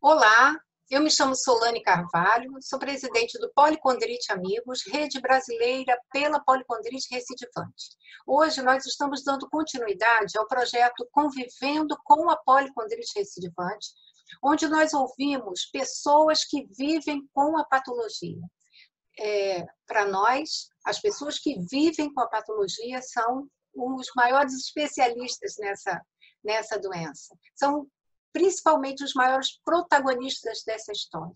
Olá, eu me chamo Solane Carvalho, sou presidente do Policondrite Amigos, rede brasileira pela policondrite recidivante. Hoje nós estamos dando continuidade ao projeto Convivendo com a Policondrite Recidivante, onde nós ouvimos pessoas que vivem com a patologia. Para nós, as pessoas que vivem com a patologia são os maiores especialistas nessa doença. São principalmente os maiores protagonistas dessa história.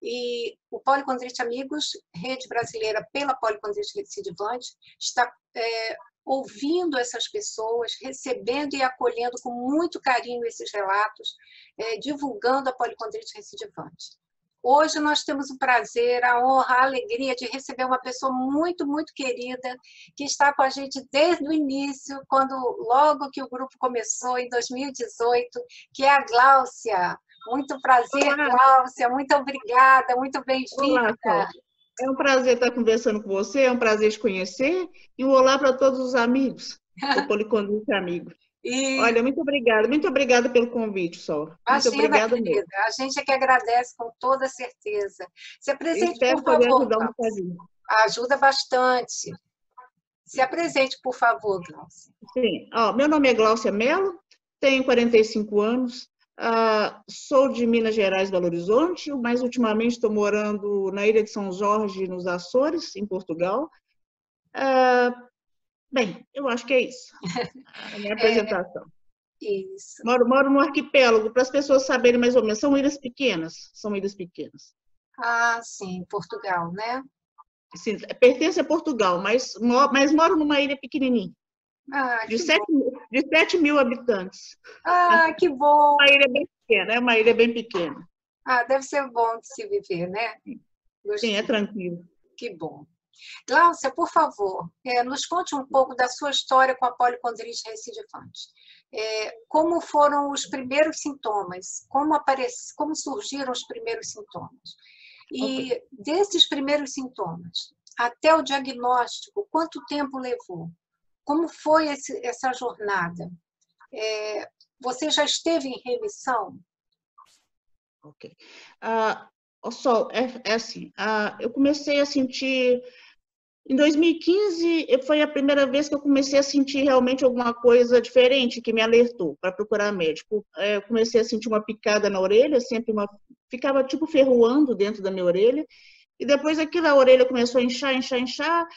E o Policondrite Amigos, rede brasileira pela policondrite recidivante, está ouvindo essas pessoas, recebendo e acolhendo com muito carinho esses relatos, divulgando a policondrite recidivante. Hoje nós temos o prazer, a honra, a alegria de receber uma pessoa muito, muito querida, que está com a gente desde o início, logo que o grupo começou, em 2018, que é a Gláucia. Muito prazer, Olá. Gláucia, muito obrigada, muito bem-vinda. Olá, Cláudia. É um prazer estar conversando com você, é um prazer te conhecer, e um olá para todos os amigos do Policondrite Amigos. Olha, muito obrigada pelo convite, Sol. Muito obrigada querida, mesmo. a gente é que agradece com toda certeza. Se apresente, Espero por favor, ajudar um bocadinho. Ajuda bastante. Se apresente, por favor, Gláucia. Sim, meu nome é Gláucia Mello, tenho 45 anos, sou de Minas Gerais, Belo Horizonte, mas ultimamente estou morando na Ilha de São Jorge, nos Açores, em Portugal. Bem, eu acho que é isso, a minha apresentação. Isso. Moro no arquipélago, para as pessoas saberem mais ou menos, são ilhas pequenas, Ah, sim, Portugal, né? Sim, pertence a Portugal, mas moro numa ilha pequenininha, de 7 mil habitantes. Ah, que bom! Uma ilha bem pequena, é uma ilha bem pequena. Ah, deve ser bom de se viver, né? Sim, é tranquilo. Que bom. Gláucia, por favor, nos conte um pouco da sua história com a policondrite recidivante. Como foram os primeiros sintomas? Como surgiram os primeiros sintomas? E desses primeiros sintomas até o diagnóstico, quanto tempo levou? Como foi essa jornada? Você já esteve em remissão? Ok. Sol, assim, eu comecei a sentir... Em 2015, foi a primeira vez que eu comecei a sentir realmente alguma coisa diferente que me alertou para procurar médico. Eu comecei a sentir uma picada na orelha, ficava tipo ferroando dentro da minha orelha, e depois aquilo, a orelha começou a inchar.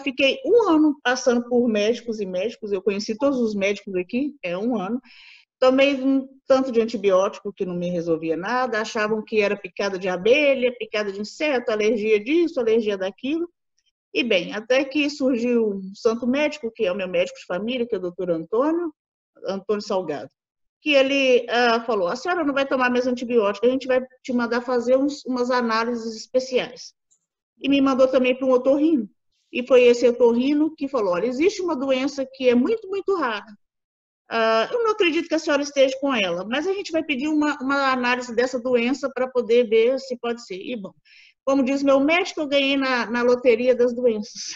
Fiquei um ano passando por médicos e médicos, eu conheci todos os médicos aqui, um ano. Tomei um tanto de antibiótico que não me resolvia nada, achavam que era picada de abelha, picada de inseto, alergia disso, alergia daquilo. E bem, até que surgiu um santo médico, que é o meu médico de família, que é o doutor Antônio Salgado, que ele falou, a senhora não vai tomar mais antibiótico, a gente vai te mandar fazer umas análises especiais. E me mandou também para um otorrino. E foi esse otorrino que falou, olha, existe uma doença que é muito, muito rara. Eu não acredito que a senhora esteja com ela, mas a gente vai pedir uma análise dessa doença para poder ver se pode ser. E, bom, como diz meu médico, eu ganhei na loteria das doenças.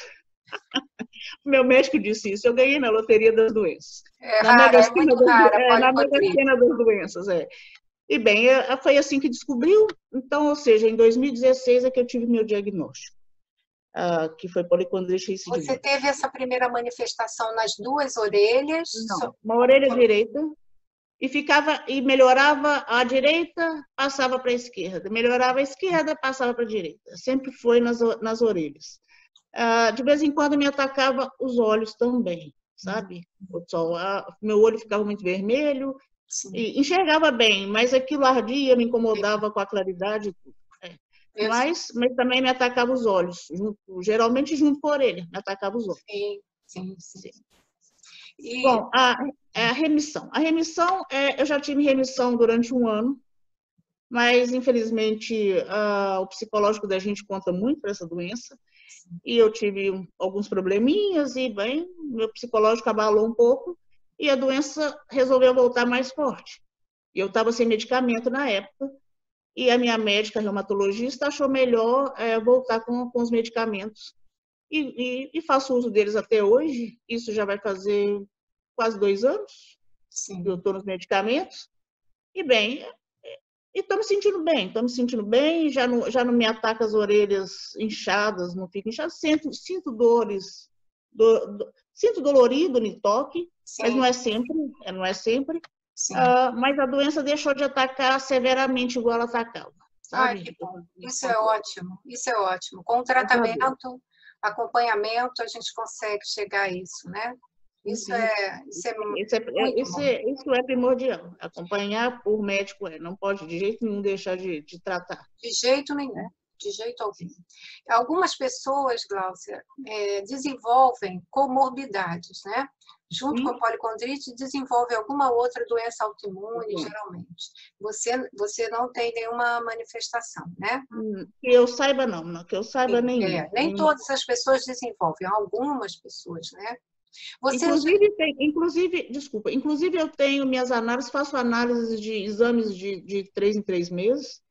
Meu médico disse isso, eu ganhei na loteria das doenças. Na Mega Sena das doenças, E bem, foi assim que descobriu. Então, ou seja, em 2016 é que eu tive meu diagnóstico, que foi policondrite recidivante. Você teve essa primeira manifestação nas duas orelhas? Não, uma orelha direita, e melhorava a direita, passava para a esquerda. Melhorava a esquerda, passava para a direita. Sempre foi nas orelhas. De vez em quando me atacava os olhos também, sabe? Meu olho ficava muito vermelho, e enxergava bem, mas aquilo ardia, me incomodava com a claridade e tudo. Mas também me atacava os olhos, geralmente junto com a orelha, me atacava os olhos. Sim. Bom, a remissão. A remissão, eu já tive remissão durante um ano, mas, infelizmente, o psicológico da gente conta muito para essa doença, e eu tive alguns probleminhas, e, bem, meu psicológico abalou um pouco, e a doença resolveu voltar mais forte. Eu estava sem medicamento na época, e a minha médica reumatologista achou melhor voltar com os medicamentos. E faço uso deles até hoje, isso já vai fazer quase 2 anos que eu estou nos medicamentos. E, bem, E estou me sentindo bem, já não me ataca as orelhas inchadas, não fico inchada, sinto dores, sinto dolorido no toque, mas Sim, não é sempre. sim. Mas a doença deixou de atacar severamente igual ela atacava, Ai, sabe? que bom. Isso é Controle. ótimo, isso é ótimo. Com o Graças a Deus. tratamento, acompanhamento, a gente consegue chegar a isso, né? Sim. Isso é muito bom. Isso é primordial. Acompanhar por médico não pode de jeito nenhum deixar de tratar. De jeito nenhum, Né? de jeito algum. Algumas pessoas, Gláucia, desenvolvem comorbidades, né? Junto com a Sim. policondrite, desenvolve alguma outra doença autoimune, Então, geralmente. Você não tem nenhuma manifestação, né? que eu saiba, não. Que eu saiba, nenhum. Nem todas as pessoas desenvolvem, algumas pessoas, né? Você Inclusive eu tenho minhas análises, faço análises de exames de 3 em 3 meses.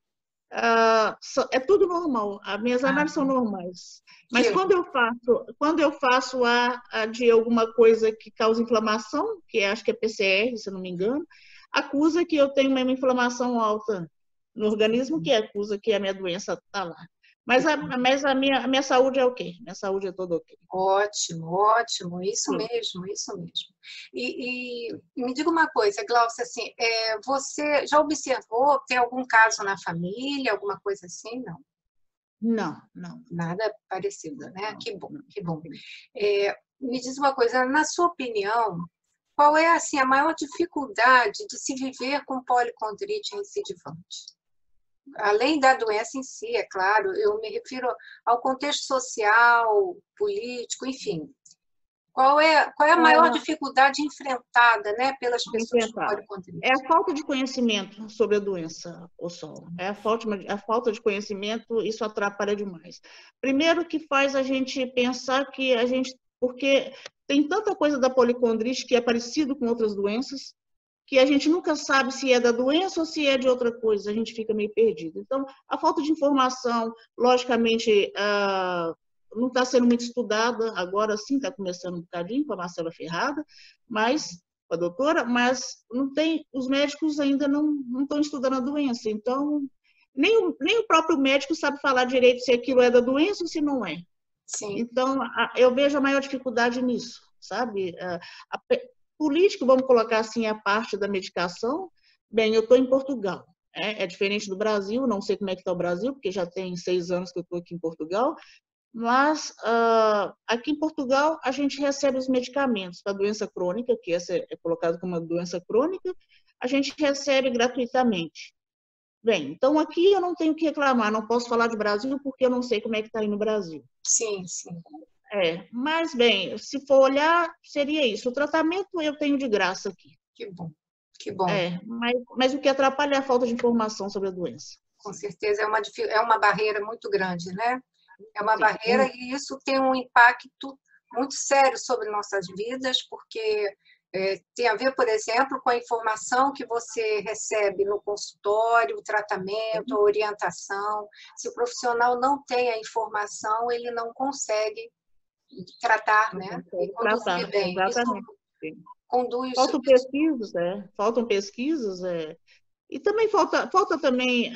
É tudo normal, as minhas análises são normais. Mas que quando eu faço a de alguma coisa que causa inflamação, que acho que é PCR, se eu não me engano, acusa que eu tenho uma inflamação alta no organismo, que acusa que a minha doença está lá. Mas a minha saúde é ok, minha saúde é toda ok. ótimo, ótimo, isso Sim. mesmo, isso mesmo. E me diga uma coisa, Glaucia, assim, você já observou, tem algum caso na família, alguma coisa assim? Não, Não. nada parecido, né? Não, Que bom, não. que bom. Me diz uma coisa, na sua opinião, qual é assim, a maior dificuldade de se viver com policondrite recidivante? Além da doença em si, é claro, eu me refiro ao contexto social, político, enfim. Qual é a maior dificuldade enfrentada, né, pelas pessoas com Enfrentar. É policondrite? a falta de conhecimento sobre a doença, o sol. É a falta de conhecimento, isso atrapalha demais. Primeiro que faz a gente pensar que porque tem tanta coisa da policondrite que é parecido com outras doenças, que a gente nunca sabe se é da doença ou se é de outra coisa, a gente fica meio perdido. Então, a falta de informação, logicamente, não está sendo muito estudada, agora sim está começando um bocadinho com a Marcela Ferrada, mas a doutora, mas não tem, os médicos ainda não estão estudando a doença, então nem o próprio médico sabe falar direito se aquilo é da doença ou se não é. Sim, Então, eu vejo a maior dificuldade nisso, sabe? Político, vamos colocar assim, a parte da medicação. Bem, eu estou em Portugal, é diferente do Brasil, não sei como é que está o Brasil, porque já tem 6 anos que eu estou aqui em Portugal, mas aqui em Portugal a gente recebe os medicamentos da doença crônica, que essa é colocada como uma doença crônica, a gente recebe gratuitamente. Bem, então aqui eu não tenho o que reclamar, não posso falar de Brasil porque eu não sei como é que está aí no Brasil. sim, sim. Mas bem, se for olhar, seria isso. O tratamento eu tenho de graça aqui. Que bom, que bom. Mas o que atrapalha é a falta de informação sobre a doença. Com certeza é uma barreira muito grande, né? É uma Sim, barreira e isso tem um impacto muito sério sobre nossas vidas, porque tem a ver, por exemplo, com a informação que você recebe no consultório, o tratamento, a orientação. Se o profissional não tem a informação, ele não consegue tratar, né? E conduzir bem. Isso exatamente. conduz. Faltam pesquisas, e também falta também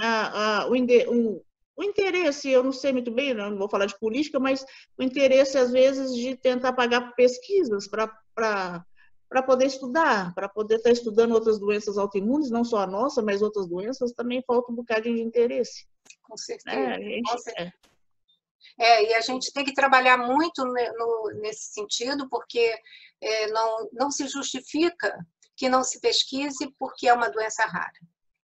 o interesse, eu não sei muito bem, não vou falar de política, mas o interesse, às vezes, de tentar pagar pesquisas para poder estudar, para poder estar estudando outras doenças autoimunes, não só a nossa, mas outras doenças, também falta um bocadinho de interesse. Com certeza. Com certeza. E a gente tem que trabalhar muito nesse sentido, porque não se justifica que não se pesquise porque é uma doença rara.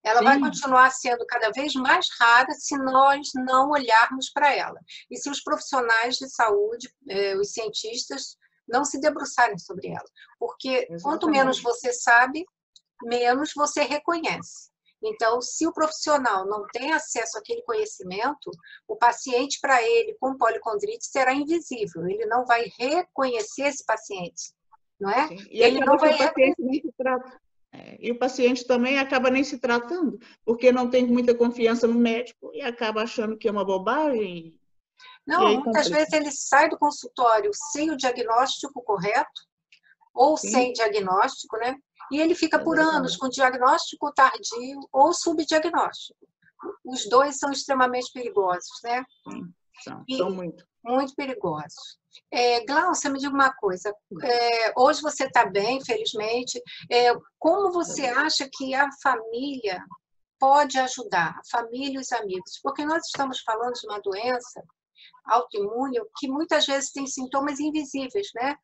Ela vai continuar sendo cada vez mais rara se nós não olharmos para ela. E se os profissionais de saúde, os cientistas, não se debruçarem sobre ela. Porque quanto menos você sabe, menos você reconhece. Então, se o profissional não tem acesso àquele conhecimento, o paciente, para ele, com policondrite, será invisível. Ele não vai reconhecer esse paciente, não é? Sim. E ele não vai reconhecer. E o paciente também acaba nem se tratando, porque não tem muita confiança no médico e acaba achando que é uma bobagem. Não, muitas vezes ele sai do consultório sem o diagnóstico correto, ou sem diagnóstico, né? E ele fica por anos com diagnóstico tardio ou subdiagnóstico. Os dois são extremamente perigosos, né? São muito. Muito perigosos. Glaucia, me diga uma coisa. Hoje você está bem, felizmente. Como você acha que a família pode ajudar? A família e os amigos? Porque nós estamos falando de uma doença autoimune que muitas vezes tem sintomas invisíveis, né?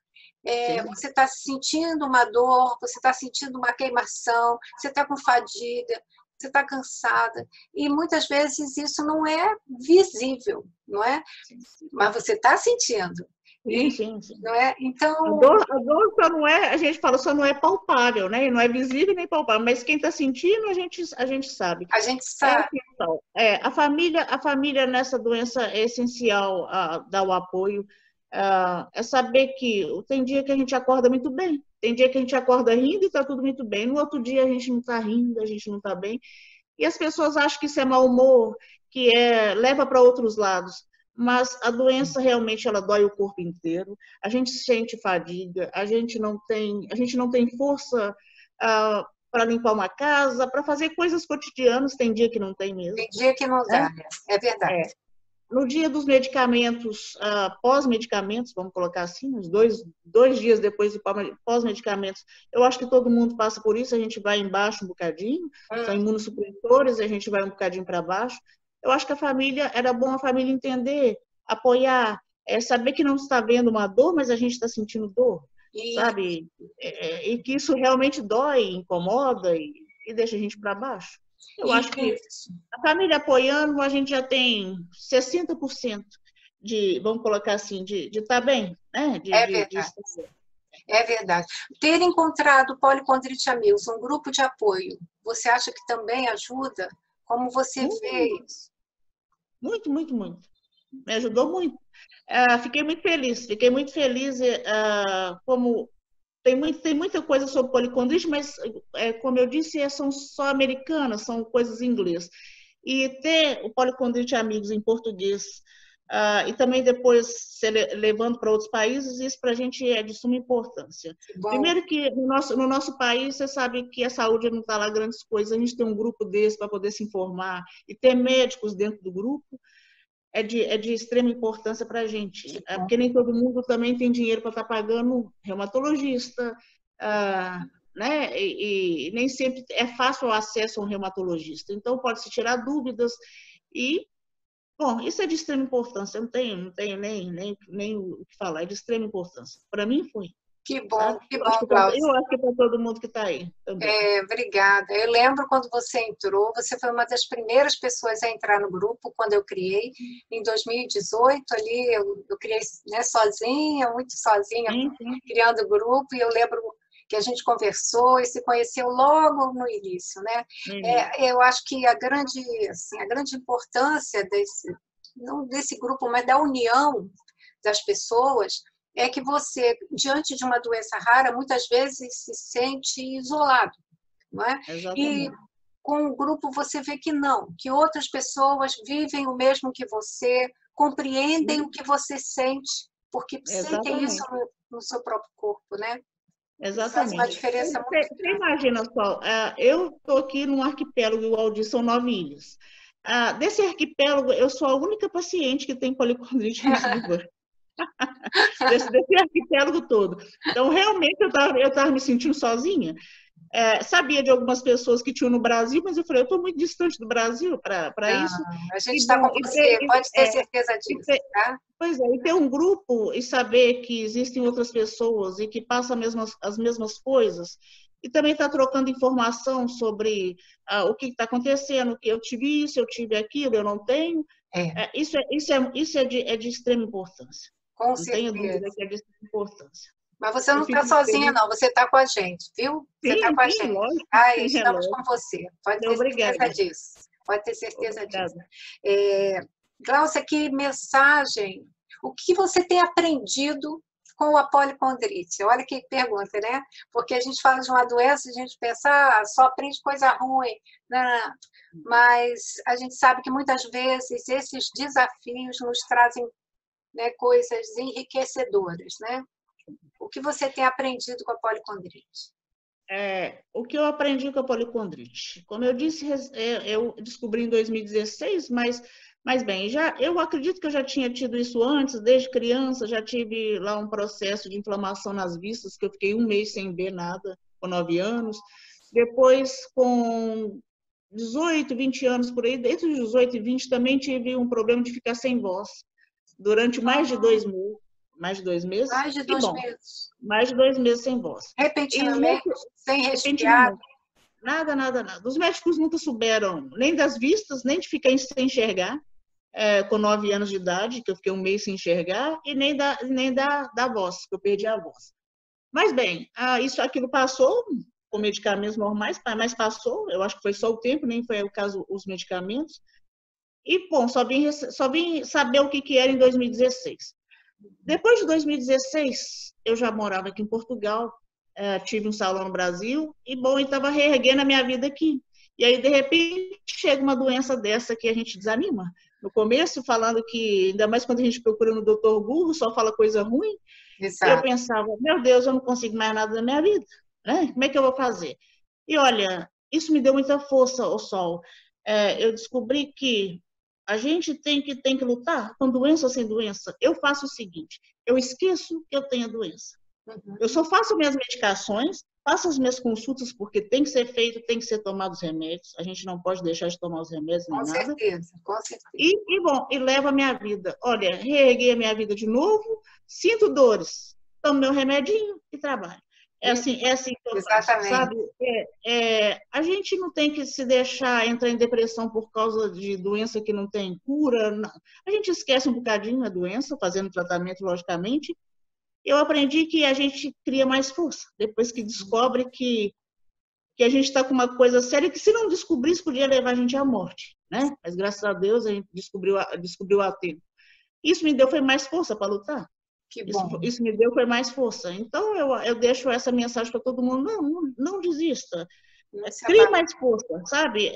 Você está sentindo uma dor, você está sentindo uma queimação, você está com fadiga, você está cansada. E muitas vezes isso não é visível, não é? Mas você está sentindo. Sim. Não é? Então... A dor só não é, a gente fala, só não é palpável, né? Não é visível nem palpável, mas quem está sentindo, a gente sabe. A gente sabe. A família nessa doença é essencial dar o apoio. É saber que tem dia que a gente acorda muito bem, tem dia que a gente acorda rindo e está tudo muito bem, no outro dia a gente não está rindo, a gente não está bem. E as pessoas acham que isso é mau humor, que leva para outros lados. Mas a doença realmente ela dói o corpo inteiro, a gente sente fadiga, a gente não tem força para limpar uma casa, para fazer coisas cotidianas, tem dia que não tem mesmo. Tem dia que não dá, é verdade. No dia dos medicamentos, pós-medicamentos, vamos colocar assim, uns dois dias depois do pós-medicamentos, eu acho que todo mundo passa por isso, a gente vai embaixo um bocadinho, são imunossupressores, a gente vai um bocadinho para baixo. Eu acho que era bom a família entender, apoiar, saber que não está vendo uma dor, mas a gente está sentindo dor, sabe? E que isso realmente dói, incomoda e deixa a gente para baixo. Eu acho que a família apoiando, a gente já tem 60% vamos colocar assim, de estar bem, né? É verdade. Ter encontrado o Policondrite Amigos, um grupo de apoio, você acha que também ajuda? Como você vê isso? Muito. Me ajudou muito. Fiquei muito feliz. Como tem muita coisa sobre policondrite, mas, como eu disse, são só americanas, são coisas em inglês. E ter o Policondrite Amigos em português, e também depois levando para outros países, isso para a gente é de suma importância. Primeiro que no nosso país, você sabe que a saúde não está lá grandes coisas, a gente tem um grupo desse para poder se informar, e ter médicos dentro do grupo, é de extrema importância para a gente, porque nem todo mundo também tem dinheiro para estar pagando reumatologista, né? E nem sempre é fácil o acesso a um reumatologista. Então, pode-se tirar dúvidas e, bom, isso é de extrema importância, não tenho nem o que falar, é de extrema importância. Para mim, foi. Que bom, Glaucia. Eu acho que para todo mundo que está aí também. Obrigada. Eu lembro quando você entrou, você foi uma das primeiras pessoas a entrar no grupo, quando eu criei, em 2018, ali, eu criei, né, sozinha, muito sozinha, criando o grupo, e eu lembro que a gente conversou e se conheceu logo no início, né? Eu acho que a grande importância não desse grupo, mas da união das pessoas, é que você, diante de uma doença rara, muitas vezes se sente isolado, não é? Exatamente. E com o grupo você vê que não, que outras pessoas vivem o mesmo que você, compreendem o que você sente, porque sentem isso no seu próprio corpo, né? Exatamente. Faz uma diferença muito grande. Você imagina só, eu estou aqui num arquipélago, igual disse, são 9 ilhas. Desse arquipélago, eu sou a única paciente que tem policondrite recidivante. desse arquipélago todo. Então, realmente, eu estava me sentindo sozinha. Sabia de algumas pessoas que tinham no Brasil, mas eu falei, eu estou muito distante do Brasil para isso. A gente está com você, pode ter certeza disso, tá? Pois é, e ter um grupo e saber que existem outras pessoas e que passam as mesmas coisas, e também estar trocando informação sobre o que está acontecendo, que eu tive isso, eu tive aquilo, eu não tenho. Isso é de extrema importância. Com não certeza. tenha dúvida que é de extrema importância. Mas você não está sozinha, não. Você está com a gente, viu? Você está com a gente. Lógico, estamos com você. Pode ter certeza disso. Pode ter certeza disso. Glaucia, que mensagem, o que você tem aprendido com a policondrite? Olha que pergunta, né? Porque a gente fala de uma doença, a gente pensa, só aprende coisa ruim. Não. Mas a gente sabe que muitas vezes esses desafios nos trazem, né, coisas enriquecedoras, né? O que você tem aprendido com a policondrite? o que eu aprendi com a policondrite? Como eu disse, eu descobri em 2016, mas bem, eu acredito que eu já tinha tido isso antes, desde criança, já tive lá um processo de inflamação nas vistas, que eu fiquei um mês sem ver nada, com 9 anos. Depois, com 18, 20 anos por aí, dentro de 18 e 20, também tive um problema de ficar sem voz, durante mais de 2 meses. Mais de 2 meses? Mais de 2 meses. Mais de 2 meses sem voz. Repentinamente, sem resfriado. Repentinamente. Nada, nada, nada. Os médicos nunca souberam nem das vistas, nem de ficar sem enxergar, com 9 anos de idade, que eu fiquei um mês sem enxergar, e nem da voz, que eu perdi a voz. Mas bem, aquilo passou, com medicamentos normais, mas passou, eu acho que foi só o tempo, nem foi o caso os medicamentos. E, bom, só vim saber o que era em 2016. Depois de 2016, eu já morava aqui em Portugal, tive um salão no Brasil, e, bom, estava reerguendo a minha vida aqui. E aí, de repente, chega uma doença dessa que a gente desanima. No começo, falando que, ainda mais quando a gente procura no doutor Google, só fala coisa ruim. Exato. Eu pensava, meu Deus, eu não consigo mais nada na minha vida, né? Como é que eu vou fazer? E olha, isso me deu muita força, o Sol. Eu descobri que a gente tem que lutar com doença ou sem doença. Eu faço o seguinte, eu esqueço que eu tenho a doença. Uhum. Eu só faço minhas medicações, faço as minhas consultas, porque tem que ser feito, tem que ser tomado os remédios. A gente não pode deixar de tomar os remédios nem nada. Com certeza. E leva a minha vida. Olha, reerguei a minha vida de novo, sinto dores, tomo meu remedinho e trabalho. É assim que eu faço, sabe? A gente não tem que se deixar entrar em depressão por causa de doença que não tem cura, não. A gente esquece um bocadinho a doença, fazendo tratamento, logicamente. Eu aprendi que a gente cria mais força, depois que descobre que a gente está com uma coisa séria que, se não descobrisse, podia levar a gente à morte, né? Mas, graças a Deus, a gente descobriu a tempo. Isso me deu foi mais força para lutar. Que bom. Isso me deu foi mais força. Então, eu deixo essa mensagem para todo mundo, não desista. Crie mais força, sabe?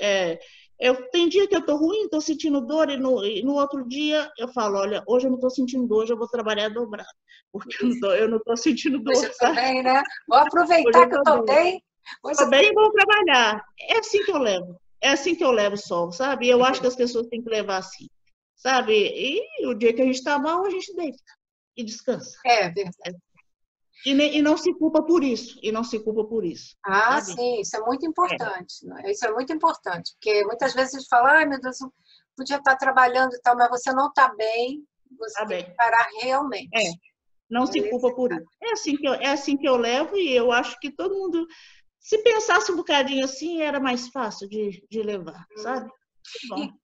Tem dia que eu estou ruim, estou sentindo dor, e no outro dia eu falo, olha, hoje eu não estou sentindo dor, hoje eu vou trabalhar dobrado, porque eu não estou sentindo dor, hoje eu tô bem, né? Vou aproveitar que eu estou bem. Estou bem e vou trabalhar. É assim que eu levo. É assim que eu levo o Sol, sabe? Eu acho que as pessoas têm que levar assim, sabe? E o dia que a gente está mal, a gente deita e descansa. É verdade. E não se culpa por isso. Sabe? Sim, isso é muito importante. Né? Isso é muito importante, porque muitas vezes a gente fala, ai meu Deus, eu podia estar trabalhando e tal, mas você não está bem, você tem que parar realmente. Não se culpa por isso. É assim que eu levo, e eu acho que todo mundo, se pensasse um bocadinho assim, era mais fácil de levar, sabe?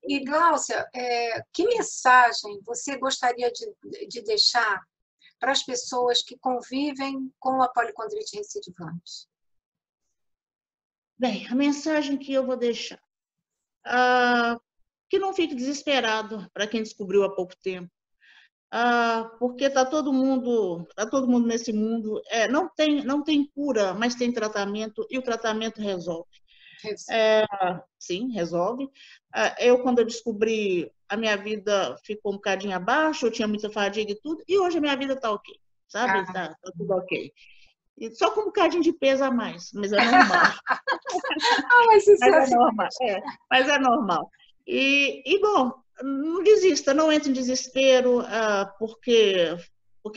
E Gláucia, que mensagem você gostaria de deixar para as pessoas que convivem com a policondrite recidivante? Bem, a mensagem que eu vou deixar, que não fique desesperado para quem descobriu há pouco tempo, porque está todo mundo nesse mundo, não tem cura, mas tem tratamento, e o tratamento resolve. Sim, resolve. Quando eu descobri, a minha vida ficou um bocadinho abaixo, eu tinha muita fadiga e tudo, e hoje a minha vida está ok, sabe? Tá tudo ok. E só com um bocadinho de peso a mais, mas é normal. Mas é normal. E bom, não desista, não entre em desespero, porque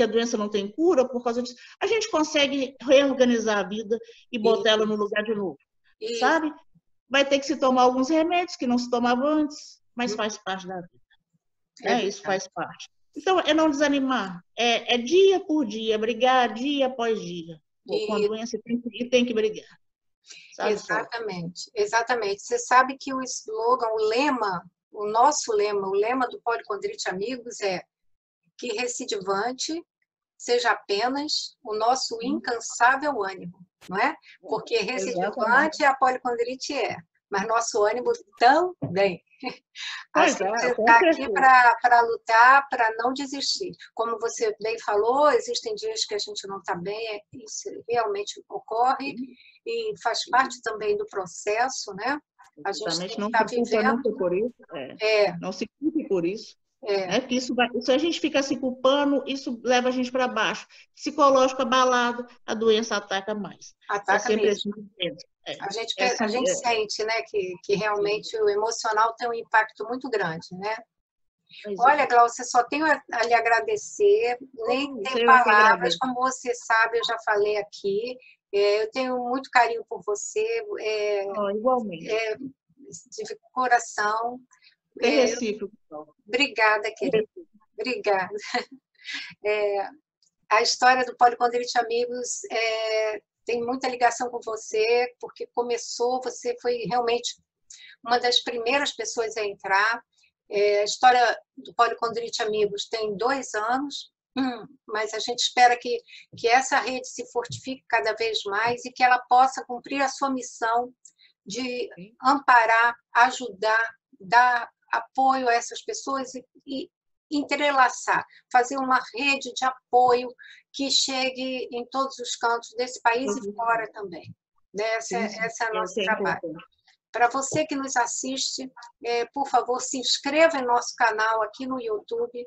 a doença não tem cura, por causa disso. A gente consegue reorganizar a vida e botar ela no lugar de novo, sabe? Vai ter que se tomar alguns remédios que não se tomava antes, mas faz parte da vida. Isso faz parte. Então, é não desanimar. É dia por dia, brigar dia após dia. Com a doença tem que brigar. Sabe? Exatamente, exatamente. Você sabe que o slogan, o nosso lema, o lema do Policondrite Amigos é que recidivante seja apenas o nosso incansável ânimo, não é? Porque recidivante a policondrite mas nosso ânimo também. A gente está aqui para lutar, para não desistir. Como você bem falou, existem dias que a gente não está bem, isso realmente ocorre, e faz parte também do processo, né? A gente está vivendo. Não se culpe por isso. Não se culpe por isso. Né? Que se a gente fica se culpando, isso leva a gente para baixo. Psicológico abalado, a doença ataca mais. Ataca sempre mesmo. assim que pensa. A gente sente, né, que realmente o emocional tem um impacto muito grande, né? Olha, Glaucia, só tenho a lhe agradecer, nem tenho palavras, como você sabe, eu já falei aqui, eu tenho muito carinho por você, igualmente. De coração. É recíproco. Obrigada, querida. Obrigada. A história do Policondrite Amigos tem muita ligação com você, porque você foi realmente uma das primeiras pessoas a entrar. A história do Policondrite Amigos tem 2 anos, mas a gente espera que essa rede se fortifique cada vez mais e que ela possa cumprir a sua missão de amparar, ajudar, dar apoio a essas pessoas e entrelaçar, fazer uma rede de apoio que chegue em todos os cantos desse país e fora também. Esse é o nosso trabalho. Para você que nos assiste, por favor, se inscreva em nosso canal aqui no YouTube,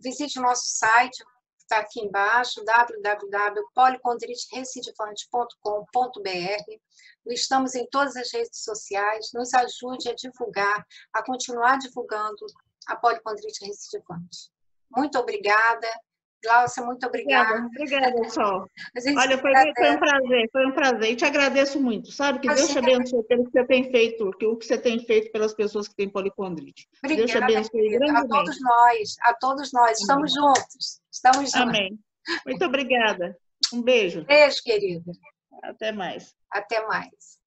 visite o nosso site, que está aqui embaixo, www.policondriterecidivante.com.br. Estamos em todas as redes sociais, nos ajude a divulgar, a continuar divulgando a policondrite recidivante. Muito obrigada. Glaucia, muito obrigada. Obrigada, Sol. Olha, foi um prazer. E te agradeço muito, sabe? Que Deus te abençoe pelo que você tem feito, o que você tem feito pelas pessoas que têm policondrite. Obrigada, Deus te abençoe grandemente. A todos nós. Estamos juntos. Amém. Muito obrigada. Um beijo. Beijo, querida. Até mais. Até mais.